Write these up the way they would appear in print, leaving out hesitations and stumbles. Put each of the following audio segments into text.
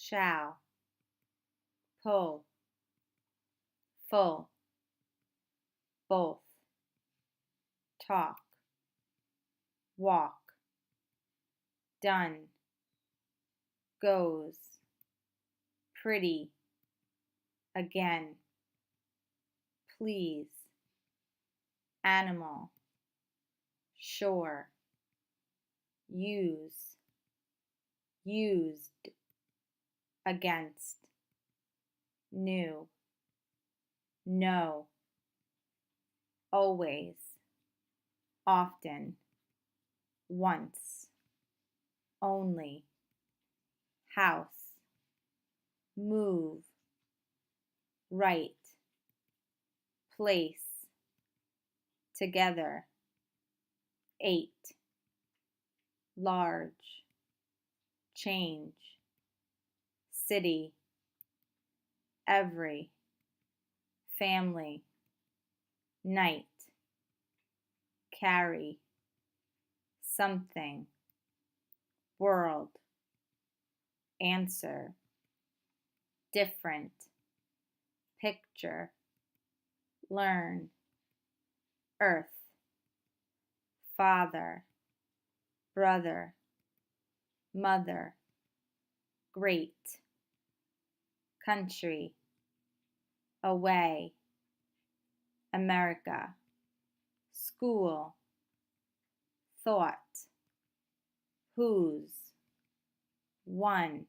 shall, pull, full, both, talk, walk, done, goes, pretty, again, please, animal, sure, use, used, against, new, no, always, often, once, only, house, move, right, place, together, 8, large, change, city, every, family, night, carry, something, world, answer, different, picture, learn, earth, father, brother, mother, great, country, away, America, school, thought, whose, one,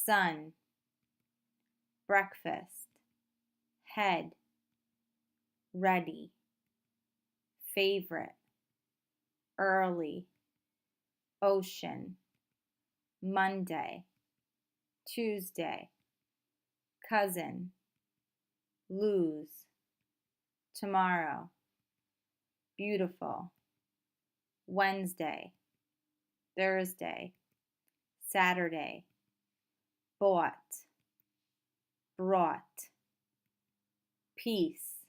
sun, breakfast, head, ready, favorite, early, ocean, Monday, Tuesday, cousin, lose, tomorrow, beautiful, Wednesday, Thursday, Saturday, bought, brought, peace,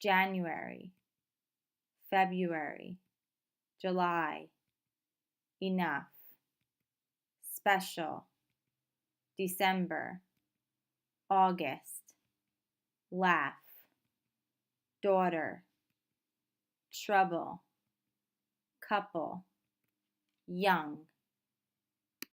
January, February, July, enough, special, December, August, laugh, daughter, trouble, couple, young,